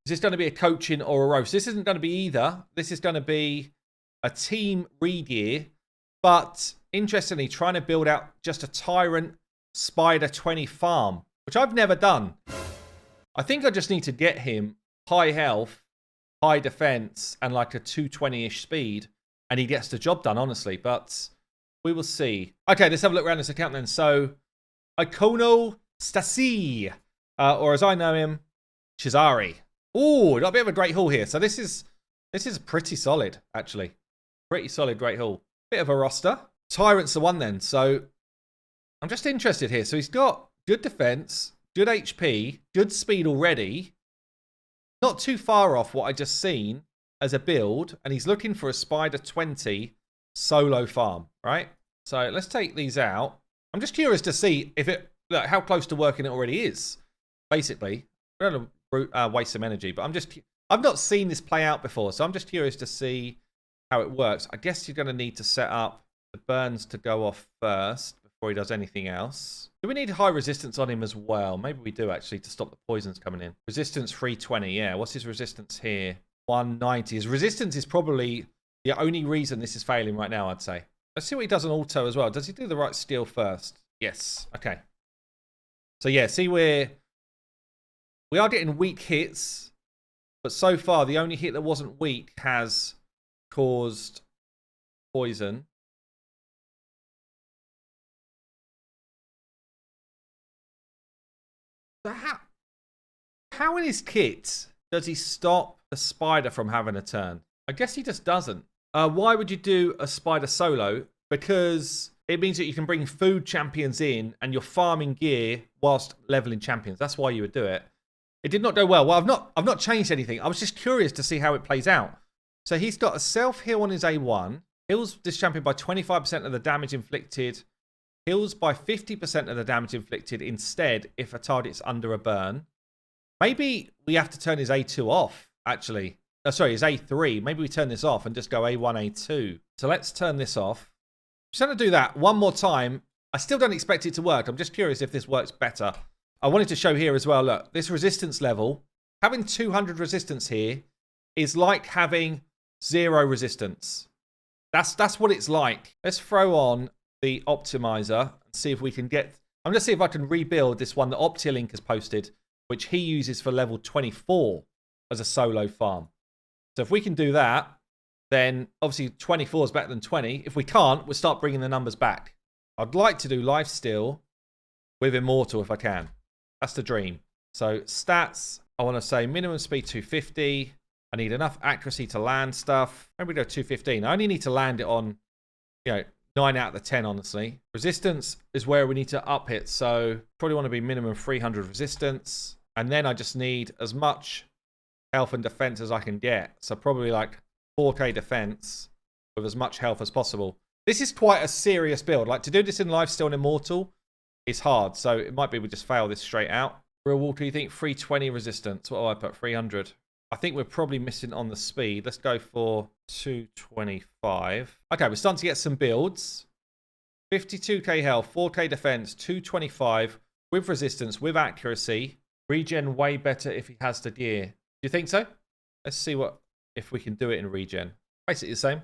Is this going to be a coaching or a roast? This isn't going to be either. This is going to be a team read year. But interestingly, trying to build out just a Tyrant Spider 20 farm, which I've never done. I think I just need to get him high health, high defense, and like a 220-ish speed, and he gets the job done, honestly. But we will see. Okay, let's have a look around this account then. So, Ikono Stasi, or as I know him, Cesare. Ooh, got a bit of a great haul here. So this is pretty solid, actually. Pretty solid great haul. Bit of a roster. Tyrant's the one then. So I'm just interested here. So he's got good defense, good HP, good speed already. Not too far off what I just seen as a build. And he's looking for a Spider 20 solo farm, right? So let's take these out. I'm just curious to see if how close to working it already is, basically. I don't want to waste some energy, but I've not seen this play out before, so I'm just curious to see how it works. I guess you're going to need to set up the burns to go off first before he does anything else. Do we need high resistance on him as well? Maybe we do, actually, to stop the poisons coming in. Resistance 320, yeah. What's his resistance here? 190. His resistance is probably the only reason this is failing right now, I'd say. Let's see what he does on auto as well. Does he do the right steel first? Yes. Okay. So, yeah, see we are getting weak hits, but so far the only hit that wasn't weak has caused poison. So how in his kit does he stop a spider from having a turn? I guess he just doesn't. Why would you do a spider solo? Because it means that you can bring food champions in and you're farming gear whilst leveling champions. That's why you would do it. It did not go well. Well, I've not changed anything. I was just curious to see how it plays out. So he's got a self-heal on his A1. Heals this champion by 25% of the damage inflicted. Heals by 50% of the damage inflicted instead if a target's under a burn. Maybe we have to turn his A2 off, actually. Sorry, his A3. Maybe we turn this off and just go A1, A2. So let's turn this off. I'm just going to do that one more time. I still don't expect it to work. I'm just curious if this works better. I wanted to show here as well, look, this resistance level, having 200 resistance here is like having 0 resistance. That's what it's like. Let's throw on the optimizer and see if we can get... I'm going to see if I can rebuild this one that Optilink has posted, which he uses for level 24 as a solo farm. So if we can do that, then obviously 24 is better than 20. If we can't, we'll start bringing the numbers back. I'd like to do Lifesteal with Immortal if I can. That's the dream. So stats, I want to say minimum speed 250. I need enough accuracy to land stuff. Maybe we go 215. I only need to land it on, 9 out of the 10, honestly. Resistance is where we need to up it. So probably want to be minimum 300 resistance. And then I just need as much health and defense as I can get. So probably like 4k defense with as much health as possible. This is quite a serious build. Like to do this in Lifesteal and Immortal is hard. So it might be we just fail this straight out. Real Walker, you think 320 resistance? What do I put? 300. I think we're probably missing on the speed. Let's go for 225. Okay, we're starting to get some builds. 52k health, 4k defense, 225 with resistance, with accuracy. Regen way better if he has the gear. Do you think so? Let's see if we can do it in regen. Basically the same.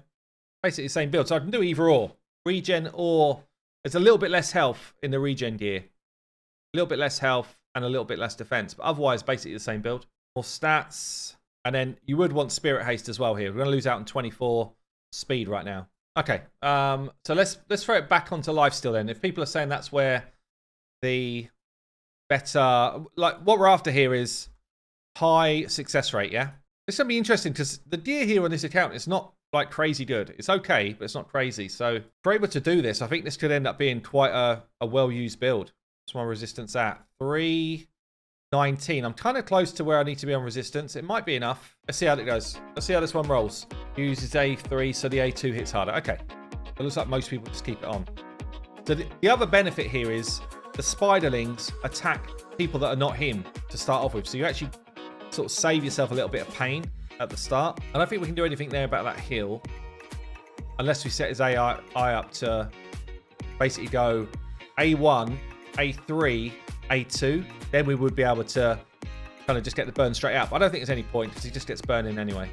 Basically the same build. So I can do either or. Regen or... There's a little bit less health in the regen gear. A little bit less health and a little bit less defense. But otherwise, basically the same build. More stats. And then you would want Spirit Haste as well here. We're going to lose out on 24 speed right now. Okay. So let's throw it back onto Lifesteal then. If people are saying that's where the better... Like, what we're after here is high success rate, yeah? It's going to be interesting because the gear here on this account is not like crazy good. It's okay, but it's not crazy. So if we're able to do this, I think this could end up being quite a well-used build. What's my resistance at? 319. I'm kind of close to where I need to be on resistance. It might be enough. Let's see how it goes. Let's see how this one rolls. Uses A3, so the A2 hits harder. Okay. It looks like most people just keep it on. So the other benefit here is the spiderlings attack people that are not him to start off with. So you actually sort of save yourself a little bit of pain at the start. I don't think we can do anything there about that heal. Unless we set his AI up to basically go A1, A3, A2. Then we would be able to kind of just get the burn straight up. I don't think there's any point because he just gets burning anyway.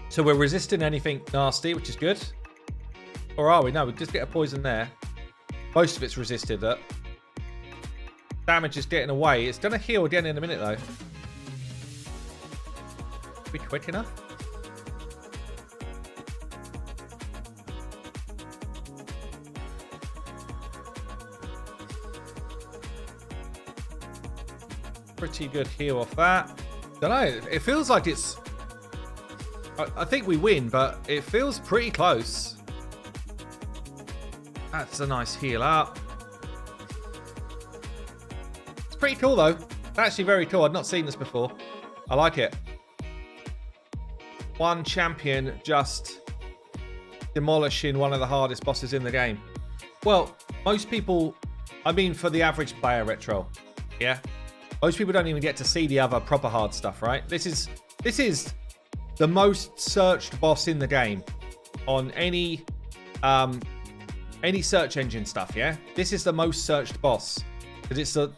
So we're resisting anything nasty, which is good. Or are we? No, we just get a poison there. Most of it's resisted. Damage is getting away. It's going to heal again in a minute, though. Are we quick enough? Pretty good heal off that. Don't know. It feels like it's... I think we win, but it feels pretty close. That's a nice heal up. It's pretty cool, though. Actually very cool. I've not seen this before. I like it. One champion just demolishing one of the hardest bosses in the game. Well, most people... I mean, for the average player, Retro. Yeah? Most people don't even get to see the other proper hard stuff, right? This is the most searched boss in the game on any search engine stuff, yeah? This is the most searched boss because it's the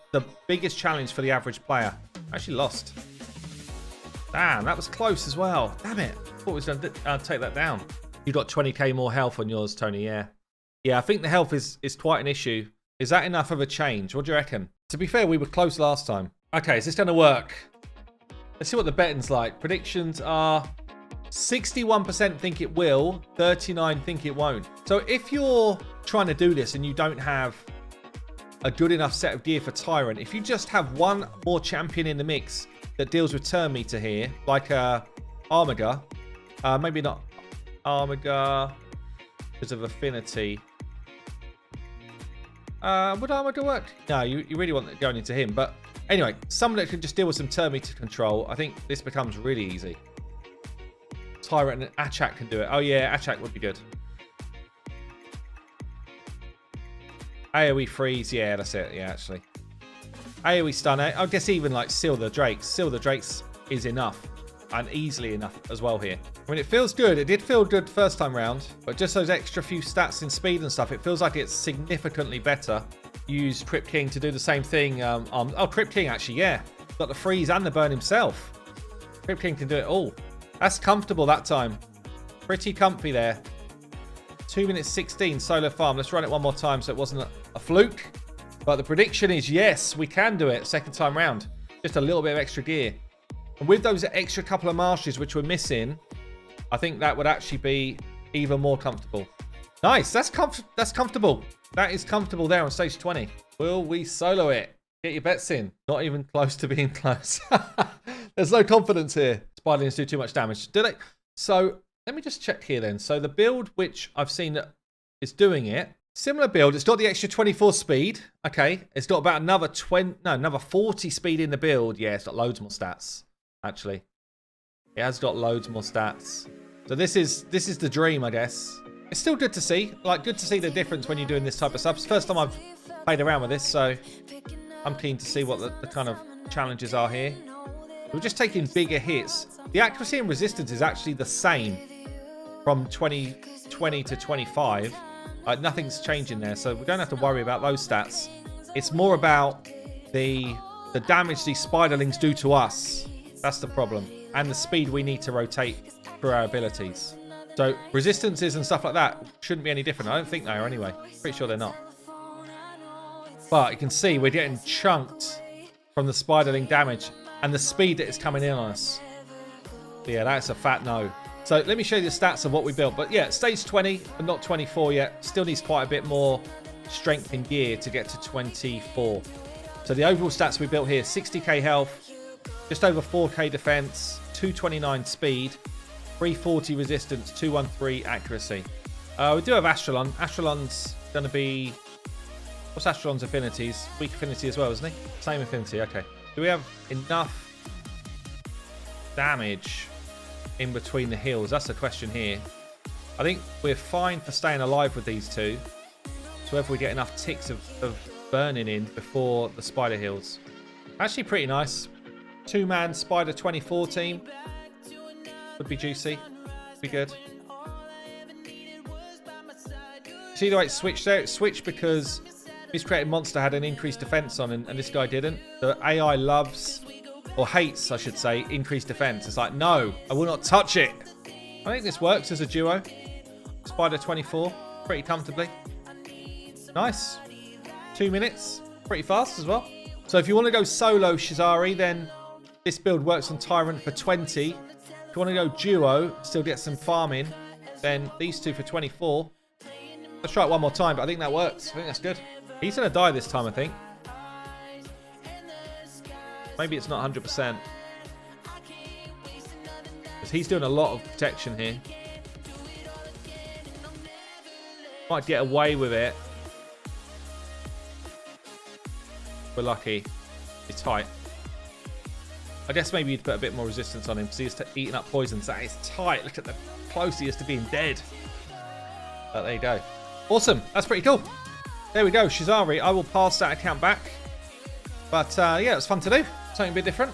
biggest challenge for the average player. I actually lost. Damn, that was close as well. Damn it. I thought we was going to take that down. You got 20k more health on yours, Tony, yeah. Yeah, I think the health is quite an issue. Is that enough of a change? What do you reckon? To be fair, we were close last time. Okay, is this going to work? Let's see what the betting's like. Predictions are 61% think it will, 39% think it won't. So if you're trying to do this and you don't have a good enough set of gear for Tyrant, if you just have one more champion in the mix that deals with turn meter here, like Armiger, maybe not Armiger because of affinity. Would Armiger work? No, you really want going into him. But anyway, someone that can just deal with some turn meter control, I think this becomes really easy. Tyrant and Achak can do it. Oh yeah, Achak would be good. AoE freeze, yeah, that's it. Yeah, actually. AoE stun, I guess even like Seal the Drakes. Seal the Drakes is enough. And easily enough as well here. I mean, it feels good. It did feel good first time round. But just those extra few stats in speed and stuff, it feels like it's significantly better. Use Crypt King to do the same thing. Oh, Crypt King actually, yeah. Got the freeze and the burn himself. Crypt King can do it all. That's comfortable that time. Pretty comfy there. 2 minutes 16 solo farm. Let's run it one more time so it wasn't a fluke. But the prediction is yes, we can do it second time round. Just a little bit of extra gear. And with those extra couple of marshes which we're missing, I think that would actually be even more comfortable. Nice. That's comfortable. That is comfortable there on stage 20. Will we solo it? Get your bets in. Not even close to being close. There's no confidence here. Spiderlings do too much damage. Do they? So let me just check here then. So the build which I've seen that is doing it, similar build. It's got the extra 24 speed. Okay. It's got about another 40 speed in the build. Yeah, it's got loads more stats. Actually, it has got loads more stats. So this is the dream, I guess. It's still good to see. Like, good to see the difference when you're doing this type of stuff. It's the first time I've played around with this, so I'm keen to see what the kind of challenges are here. We're just taking bigger hits. The accuracy and resistance is actually the same from 2020 to 25. Nothing's changing there, so we don't have to worry about those stats. It's more about the damage these spiderlings do to us. That's the problem. And the speed we need to rotate through our abilities. So resistances and stuff like that shouldn't be any different. I don't think they are anyway. Pretty sure they're not. But you can see we're getting chunked from the spiderling damage and the speed that is coming in on us. But yeah, that's a fat no. So let me show you the stats of what we built. But yeah, stage 20, but not 24 yet. Still needs quite a bit more strength in gear to get to 24. So the overall stats we built here, 60k health, just over 4k defense, 229 speed, 340 resistance, 213 accuracy. We do have Astralon. Astralon's going to be... What's Astralon's affinities? Weak affinity as well, isn't he? Same affinity, okay. Do we have enough damage in between the heals? That's the question here. I think we're fine for staying alive with these two. So whether we get enough ticks of burning in before the spider heals. Actually pretty nice. 2-man Spider 24 team. Would be juicy. Be good. See the way it switched there? It switched because His created monster had an increased defense on, and this guy didn't. The AI loves, or hates, I should say, increased defense. It's like, no, I will not touch it. I think this works as a duo. Spider 24, pretty comfortably. Nice. 2 minutes, pretty fast as well. So if you want to go solo Shizari, then this build works on Tyrant for 20. If you want to go duo, still get some farming, then these two for 24. Let's try it one more time, but I think that works. I think that's good. He's going to die this time, I think. Maybe it's not 100%. Because he's doing a lot of protection here. Might get away with it. We're lucky. It's tight. I guess maybe you'd put a bit more resistance on him because he's eating up poisons. That is tight. Look at the close he is to being dead. But there you go. Awesome. That's pretty cool. There we go. Shizari. I will pass that account back. But yeah, it was fun to do. Something a bit different.